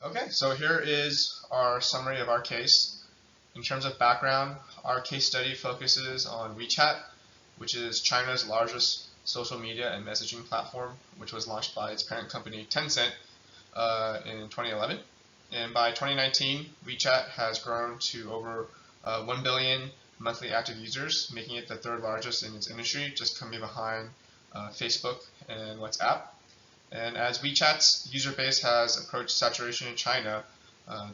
Okay, so here is our summary of our case. In terms of background, our case study focuses on WeChat, which is China's largest social media and messaging platform, which was launched by its parent company Tencent in 2011. And by 2019, WeChat has grown to over 1 billion monthly active users, making it the third largest in its industry, just coming behind Facebook and WhatsApp. And as WeChat's user base has approached saturation in China,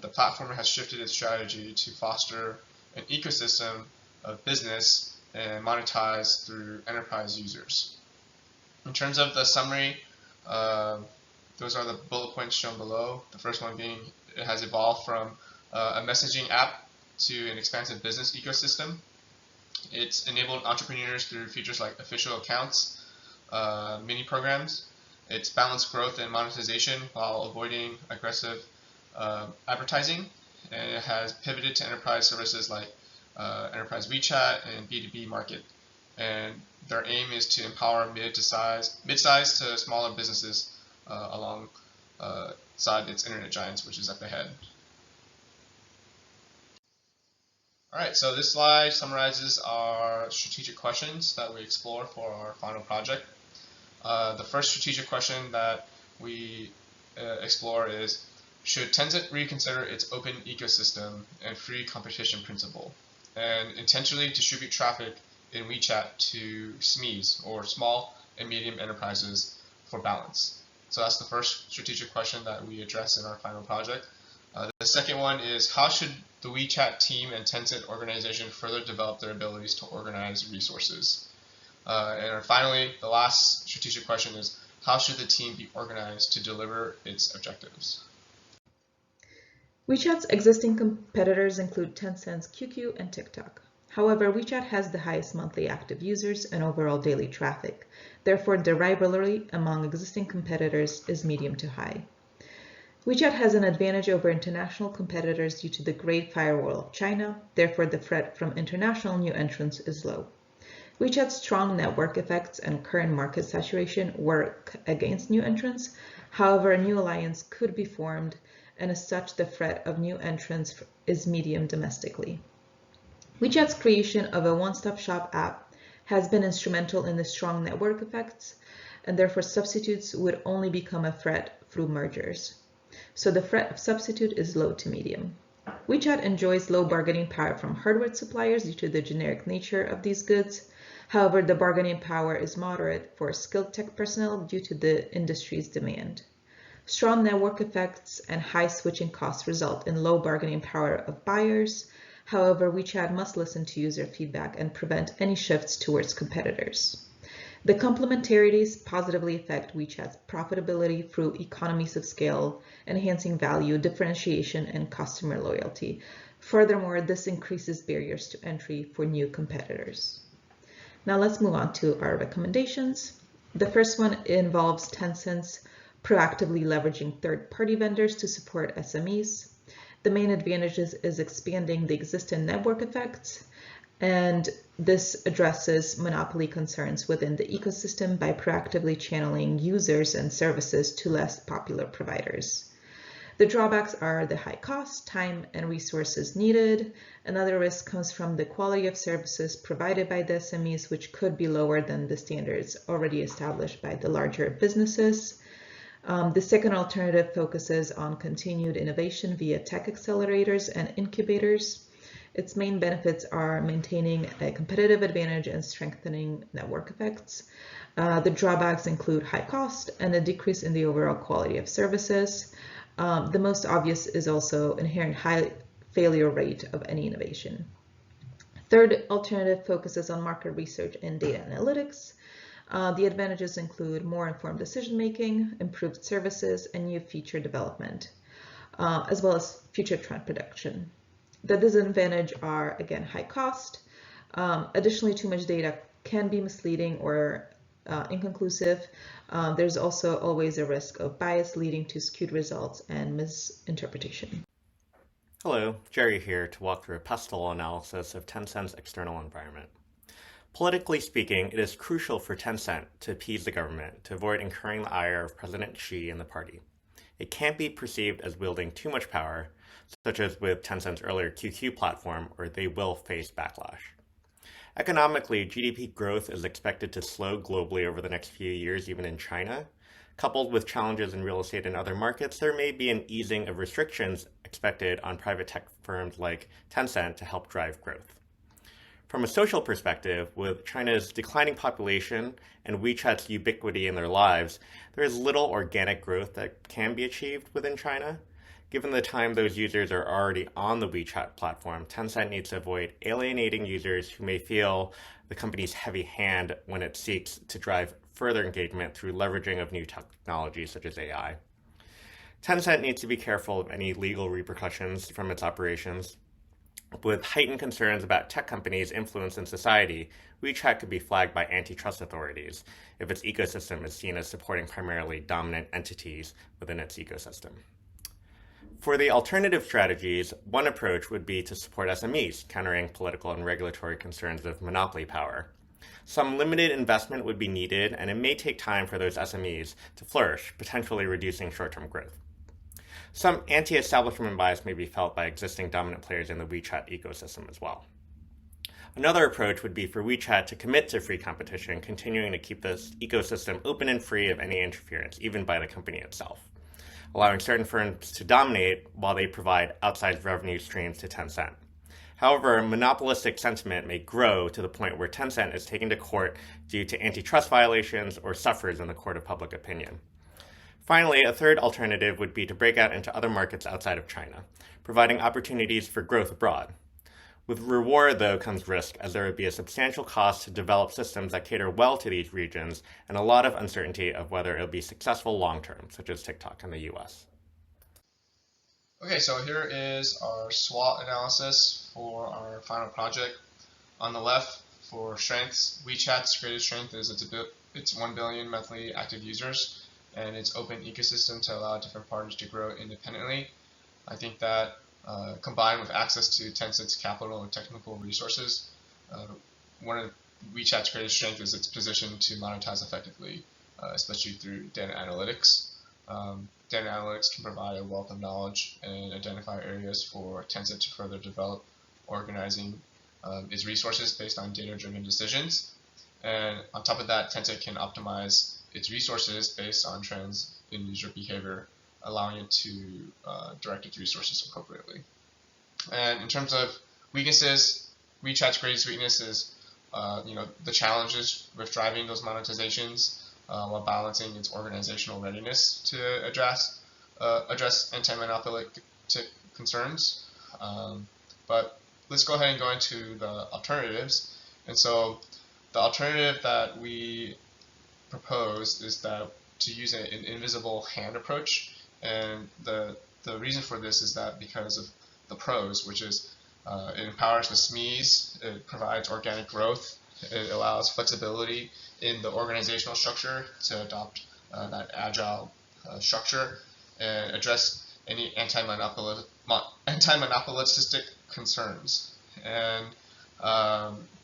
the platform has shifted its strategy to foster an ecosystem of business and monetize through enterprise users. In terms of the summary, those are the bullet points shown below. The first one being it has evolved from a messaging app to an expansive business ecosystem. It's enabled entrepreneurs through features like official accounts, mini programs. It's balanced growth and monetization while avoiding aggressive advertising. And it has pivoted to enterprise services like enterprise WeChat and B2B market. And their aim is to empower mid-size to smaller businesses alongside its internet giants, which is up ahead. All right, so this slide summarizes our strategic questions that we explore for our final project. The first strategic question that we explore is, should Tencent reconsider its open ecosystem and free competition principle and intentionally distribute traffic in WeChat to SMEs, or small and medium enterprises, for balance? So that's the first strategic question that we address in our final project. The second one is, how should the WeChat team and Tencent organization further develop their abilities to organize resources? And finally, the last strategic question is, how should the team be organized to deliver its objectives? WeChat's existing competitors include Tencent's QQ and TikTok. However, WeChat has the highest monthly active users and overall daily traffic. Therefore, the rivalry among existing competitors is medium to high. WeChat has an advantage over international competitors due to the Great Firewall of China. Therefore, the threat from international new entrants is low. WeChat's strong network effects and current market saturation work against new entrants. However, a new alliance could be formed, and as such, the threat of new entrants is medium domestically. WeChat's creation of a one-stop shop app has been instrumental in the strong network effects, and therefore substitutes would only become a threat through mergers. So the threat of substitute is low to medium. WeChat enjoys low bargaining power from hardware suppliers due to the generic nature of these goods. However, the bargaining power is moderate for skilled tech personnel due to the industry's demand. Strong network effects and high switching costs result in low bargaining power of buyers. However, WeChat must listen to user feedback and prevent any shifts towards competitors. The complementarities positively affect WeChat's profitability through economies of scale, enhancing value, differentiation, and customer loyalty. Furthermore, this increases barriers to entry for new competitors. Now let's move on to our recommendations. The first one involves Tencent's proactively leveraging third-party vendors to support SMEs. The main advantage is expanding the existing network effects, and this addresses monopoly concerns within the ecosystem by proactively channeling users and services to less popular providers. The drawbacks are the high cost, time, and resources needed. Another risk comes from the quality of services provided by the SMEs, which could be lower than the standards already established by the larger businesses. The second alternative focuses on continued innovation via tech accelerators and incubators. Its main benefits are maintaining a competitive advantage and strengthening network effects. The drawbacks include high cost and a decrease in the overall quality of services. The most obvious is also inherent high failure rate of any innovation. Third alternative focuses on market research and data analytics. The advantages include more informed decision-making, improved services, and new feature development, as well as future trend prediction. The disadvantages are, again, high cost. Additionally, too much data can be misleading or inconclusive. There's also always a risk of bias leading to skewed results and misinterpretation. Hello, Jerry here to walk through a pestle analysis of Tencent's external environment. Politically speaking, it is crucial for Tencent to appease the government to avoid incurring the ire of President Xi and the party. it can't be perceived as wielding too much power, such as with Tencent's earlier QQ platform, or they will face backlash. Economically, GDP growth is expected to slow globally over the next few years, even in China. Coupled with challenges in real estate and other markets, there may be an easing of restrictions expected on private tech firms like Tencent to help drive growth. From a social perspective, with China's declining population and WeChat's ubiquity in their lives, there is little organic growth that can be achieved within China. Given the time those users are already on the WeChat platform, Tencent needs to avoid alienating users who may feel the company's heavy hand when it seeks to drive further engagement through leveraging of new technologies such as AI. Tencent needs to be careful of any legal repercussions from its operations. With heightened concerns about tech companies' influence in society, WeChat could be flagged by antitrust authorities if its ecosystem is seen as supporting primarily dominant entities within its ecosystem. For the alternative strategies, one approach would be to support SMEs, countering political and regulatory concerns of monopoly power. Some limited investment would be needed, and it may take time for those SMEs to flourish, potentially reducing short-term growth. Some anti-establishment bias may be felt by existing dominant players in the WeChat ecosystem as well. Another approach would be for WeChat to commit to free competition, continuing to keep this ecosystem open and free of any interference, even by the company itself, allowing certain firms to dominate while they provide outsized revenue streams to Tencent. However, monopolistic sentiment may grow to the point where Tencent is taken to court due to antitrust violations or suffers in the court of public opinion. Finally, a third alternative would be to break out into other markets outside of China, providing opportunities for growth abroad. With reward, though, comes risk, as there would be a substantial cost to develop systems that cater well to these regions, and a lot of uncertainty of whether it will be successful long-term, such as TikTok in the US. Okay, so here is our SWOT analysis for our final project. On the left, for strengths, WeChat's greatest strength is its 1 billion monthly active users and its open ecosystem to allow different parties to grow independently. I think that combined with access to Tencent's capital and technical resources, one of WeChat's greatest strengths is its position to monetize effectively, especially through data analytics. Data analytics can provide a wealth of knowledge and identify areas for Tencent to further develop, organizing its resources based on data-driven decisions. And on top of that, Tencent can optimize its resources based on trends in user behavior, allowing it to direct its resources appropriately. And in terms of weaknesses, WeChat's greatest weakness is the challenges with driving those monetizations while balancing its organizational readiness to address anti-monopolistic concerns. But let's go ahead and go into the alternatives. And so the alternative that we propose is that to use an invisible hand approach. And the reason for this is that because of the pros, which is it empowers the SMEs, it provides organic growth, it allows flexibility in the organizational structure to adopt that agile structure and address any anti-monopolistic concerns. And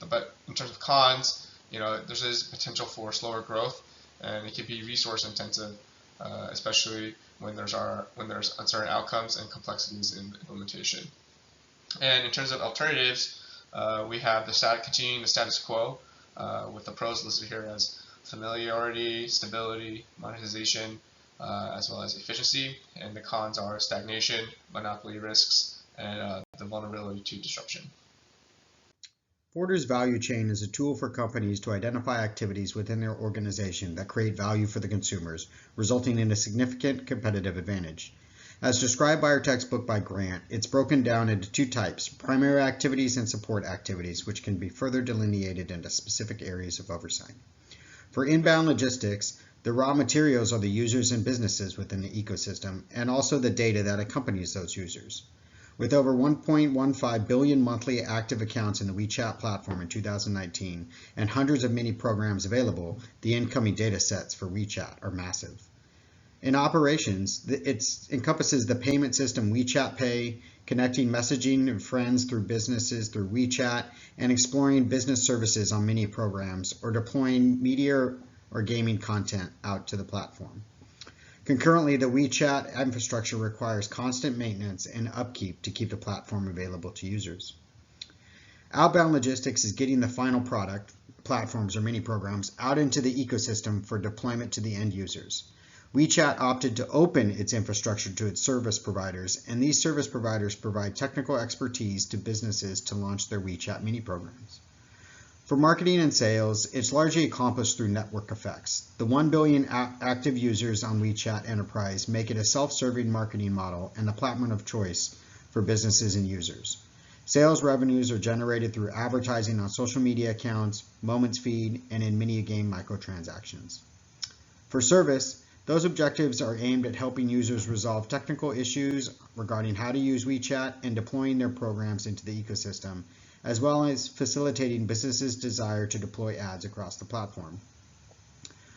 but in terms of cons, there's potential for slower growth, and it could be resource intensive, especially when there's uncertain outcomes and complexities in implementation. And in terms of alternatives, we have continuing the status quo, with the pros listed here as familiarity, stability, monetization, as well as efficiency, and the cons are stagnation, monopoly risks, and the vulnerability to disruption. Porter's value chain is a tool for companies to identify activities within their organization that create value for the consumers, resulting in a significant competitive advantage. As described by our textbook by Grant, it's broken down into two types, primary activities and support activities, which can be further delineated into specific areas of oversight. For inbound logistics, the raw materials are the users and businesses within the ecosystem, and also the data that accompanies those users. With over 1.15 billion monthly active accounts in the WeChat platform in 2019 and hundreds of mini programs available, the incoming data sets for WeChat are massive. In operations, it encompasses the payment system WeChat Pay, connecting messaging and friends through businesses through WeChat, and exploring business services on mini programs or deploying media or gaming content out to the platform. Concurrently, the WeChat infrastructure requires constant maintenance and upkeep to keep the platform available to users. Outbound logistics is getting the final product, platforms or mini programs, out into the ecosystem for deployment to the end users. WeChat opted to open its infrastructure to its service providers, and these service providers provide technical expertise to businesses to launch their WeChat mini programs. For marketing and sales, it's largely accomplished through network effects. The 1 billion active users on WeChat Enterprise make it a self-serving marketing model and the platform of choice for businesses and users. Sales revenues are generated through advertising on social media accounts, Moments feed, and in mini-game microtransactions. For service, those objectives are aimed at helping users resolve technical issues regarding how to use WeChat and deploying their programs into the ecosystem, as well as facilitating businesses' desire to deploy ads across the platform.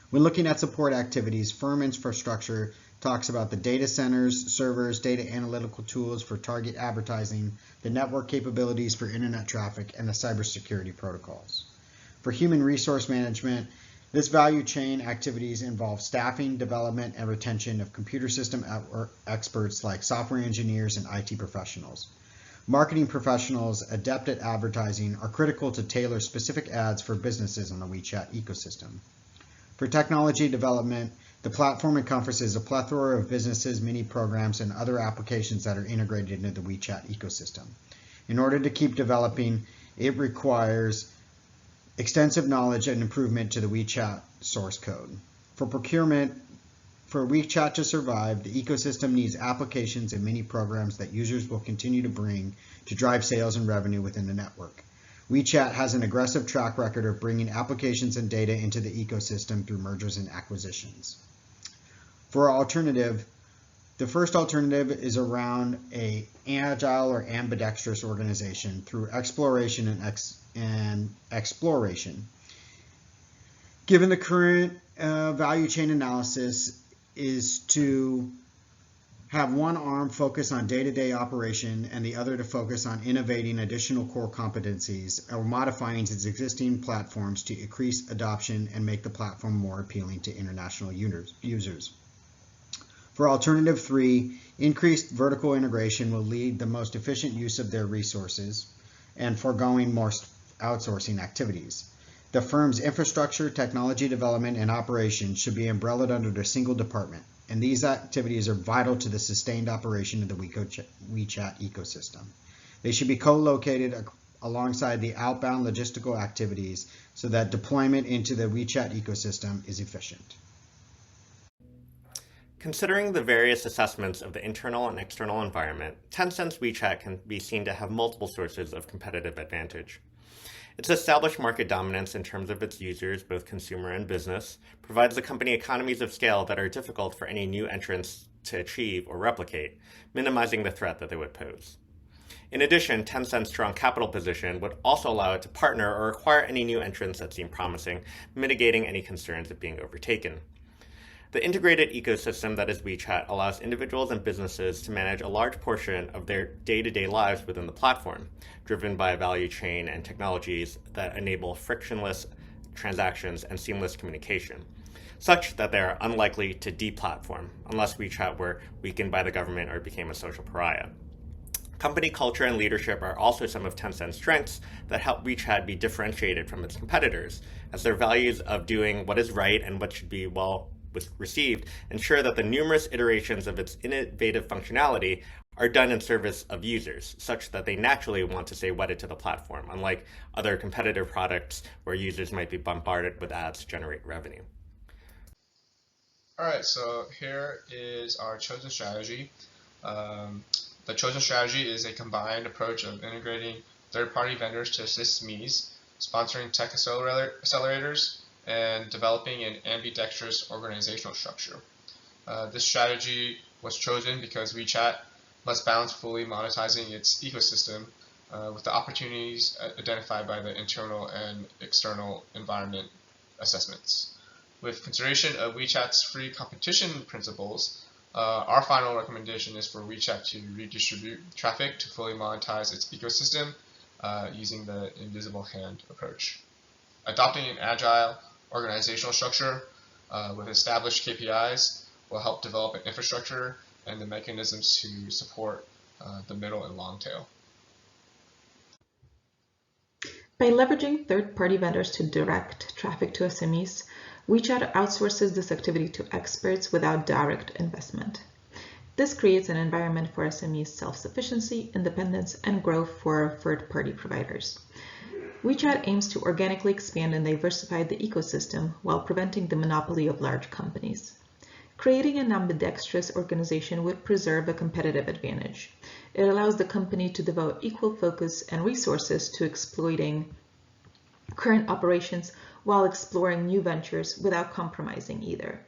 When looking at support activities, firm infrastructure talks about the data centers, servers, data analytical tools for target advertising, the network capabilities for internet traffic, and the cybersecurity protocols. For human resource management, this value chain activities involve staffing, development, and retention of computer system experts like software engineers and IT professionals. Marketing professionals adept at advertising are critical to tailor specific ads for businesses on the WeChat ecosystem. For technology development, the platform encompasses a plethora of businesses, mini programs, and other applications that are integrated into the WeChat ecosystem. In order to keep developing, it requires extensive knowledge and improvement to the WeChat source code. For procurement, for WeChat to survive, the ecosystem needs applications and mini programs that users will continue to bring to drive sales and revenue within the network. WeChat has an aggressive track record of bringing applications and data into the ecosystem through mergers and acquisitions. For our alternative, the first alternative is around an agile or ambidextrous organization through exploration and exploration. Given the current value chain analysis is to have one arm focus on day-to-day operation and the other to focus on innovating additional core competencies or modifying its existing platforms to increase adoption and make the platform more appealing to international users. For alternative 3, increased vertical integration will lead the most efficient use of their resources and foregoing more outsourcing activities. The firm's infrastructure, technology development, and operations should be umbrellaed under a single department, and these activities are vital to the sustained operation of the WeChat ecosystem. They should be co-located alongside the outbound logistical activities so that deployment into the WeChat ecosystem is efficient. Considering the various assessments of the internal and external environment, Tencent's WeChat can be seen to have multiple sources of competitive advantage. Its established market dominance in terms of its users, both consumer and business, provides the company economies of scale that are difficult for any new entrants to achieve or replicate, minimizing the threat that they would pose. In addition, Tencent's strong capital position would also allow it to partner or acquire any new entrants that seem promising, mitigating any concerns of being overtaken. The integrated ecosystem that is WeChat allows individuals and businesses to manage a large portion of their day-to-day lives within the platform, driven by a value chain and technologies that enable frictionless transactions and seamless communication, such that they are unlikely to deplatform unless WeChat were weakened by the government or became a social pariah. Company culture and leadership are also some of Tencent's strengths that help WeChat be differentiated from its competitors, as their values of doing what is right and what should be well received ensure that the numerous iterations of its innovative functionality are done in service of users, such that they naturally want to stay wedded to the platform, unlike other competitor products where users might be bombarded with ads to generate revenue. Alright, so here is our chosen strategy. The chosen strategy is a combined approach of integrating third-party vendors to assist SMEs, sponsoring tech accelerators, and developing an ambidextrous organizational structure. This strategy was chosen because WeChat must balance fully monetizing its ecosystem with the opportunities identified by the internal and external environment assessments. With consideration of WeChat's free competition principles, our final recommendation is for WeChat to redistribute traffic to fully monetize its ecosystem using the invisible hand approach. Adopting an agile organizational structure with established KPIs will help develop an infrastructure and the mechanisms to support the middle and long tail. By leveraging third-party vendors to direct traffic to SMEs, WeChat outsources this activity to experts without direct investment. This creates an environment for SMEs' self-sufficiency, independence, and growth for third-party providers. WeChat aims to organically expand and diversify the ecosystem while preventing the monopoly of large companies. Creating an ambidextrous organization would preserve a competitive advantage. It allows the company to devote equal focus and resources to exploiting current operations while exploring new ventures without compromising either.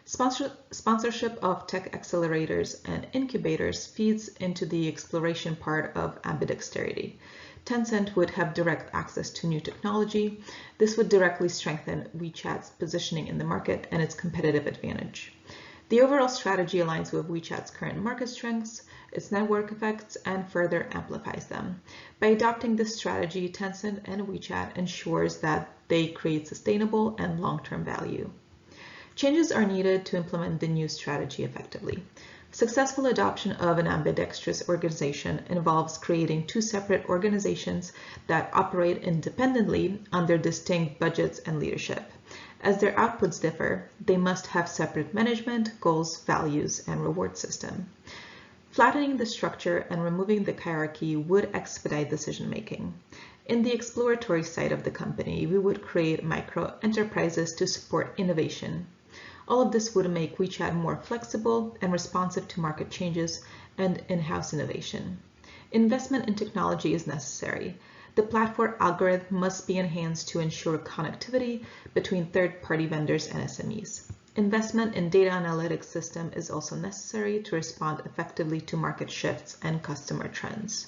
Sponsorship of tech accelerators and incubators feeds into the exploration part of ambidexterity. Tencent would have direct access to new technology. This would directly strengthen WeChat's positioning in the market and its competitive advantage. The overall strategy aligns with WeChat's current market strengths, its network effects, and further amplifies them. By adopting this strategy, Tencent and WeChat ensures that they create sustainable and long-term value. Changes are needed to implement the new strategy effectively. Successful adoption of an ambidextrous organization involves creating two separate organizations that operate independently under distinct budgets and leadership. As their outputs differ, they must have separate management, goals, values, and reward system. Flattening the structure and removing the hierarchy would expedite decision-making. In the exploratory side of the company, we would create micro-enterprises to support innovation. All of this would make WeChat more flexible and responsive to market changes and in-house innovation. Investment in technology is necessary. The platform algorithm must be enhanced to ensure connectivity between third-party vendors and SMEs. Investment in data analytics system is also necessary to respond effectively to market shifts and customer trends.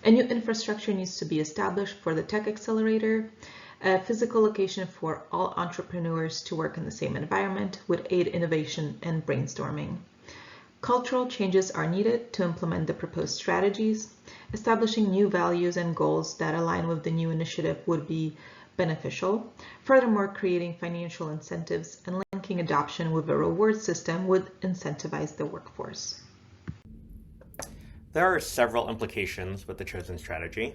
A new infrastructure needs to be established for the tech accelerator. A physical location for all entrepreneurs to work in the same environment would aid innovation and brainstorming. Cultural changes are needed to implement the proposed strategies. Establishing new values and goals that align with the new initiative would be beneficial. Furthermore, creating financial incentives and linking adoption with a reward system would incentivize the workforce. There are several implications with the chosen strategy.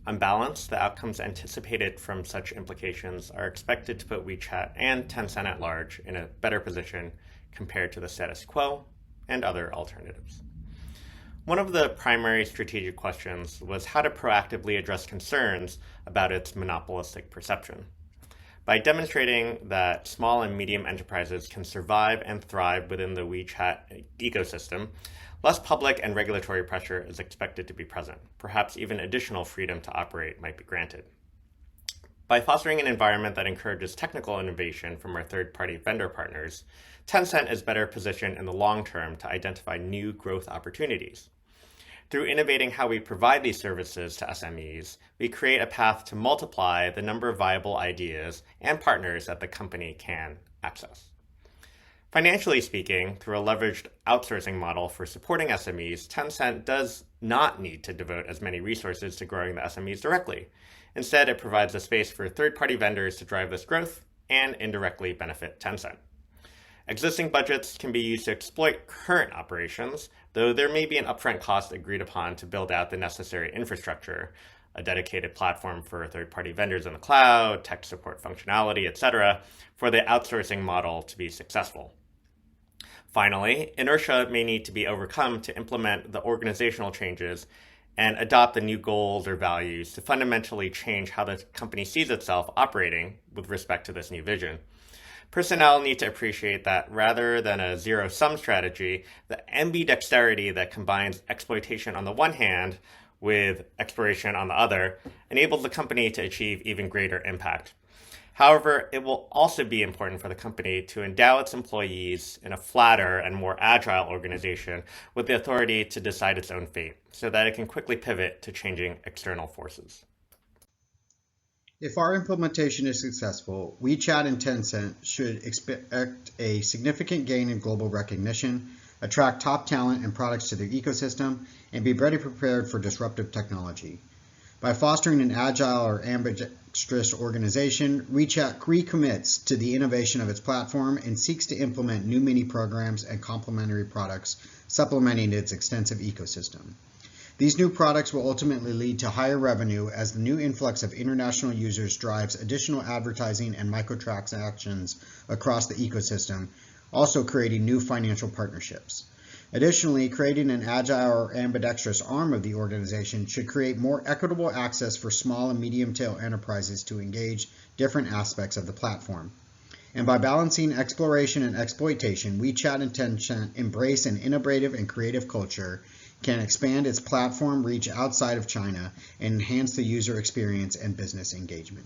On balance, the outcomes anticipated from such implications are expected to put WeChat and Tencent at large in a better position compared to the status quo and other alternatives. One of the primary strategic questions was how to proactively address concerns about its monopolistic perception. By demonstrating that small and medium enterprises can survive and thrive within the WeChat ecosystem, less public and regulatory pressure is expected to be present. Perhaps even additional freedom to operate might be granted. By fostering an environment that encourages technical innovation from our third-party vendor partners, Tencent is better positioned in the long term to identify new growth opportunities. Through innovating how we provide these services to SMEs, we create a path to multiply the number of viable ideas and partners that the company can access. Financially speaking, through a leveraged outsourcing model for supporting SMEs, Tencent does not need to devote as many resources to growing the SMEs directly. Instead, it provides a space for third-party vendors to drive this growth and indirectly benefit Tencent. Existing budgets can be used to exploit current operations, though there may be an upfront cost agreed upon to build out the necessary infrastructure, a dedicated platform for third-party vendors in the cloud, tech support functionality, etc., for the outsourcing model to be successful. Finally, inertia may need to be overcome to implement the organizational changes and adopt the new goals or values to fundamentally change how the company sees itself operating with respect to this new vision. Personnel need to appreciate that rather than a zero-sum strategy, the ambidexterity that combines exploitation on the one hand with exploration on the other enables the company to achieve even greater impact. However, it will also be important for the company to endow its employees in a flatter and more agile organization with the authority to decide its own fate, so that it can quickly pivot to changing external forces. If our implementation is successful, WeChat and Tencent should expect a significant gain in global recognition, attract top talent and products to their ecosystem, and be better prepared for disruptive technology. By fostering an agile or ambidextrous organization, WeChat recommits to the innovation of its platform and seeks to implement new mini programs and complementary products, supplementing its extensive ecosystem. These new products will ultimately lead to higher revenue as the new influx of international users drives additional advertising and microtransactions across the ecosystem, also creating new financial partnerships. Additionally, creating an agile or ambidextrous arm of the organization should create more equitable access for small and medium-tail enterprises to engage different aspects of the platform. And by balancing exploration and exploitation, WeChat and Tencent embrace an innovative and creative culture, can expand its platform reach outside of China, and enhance the user experience and business engagement.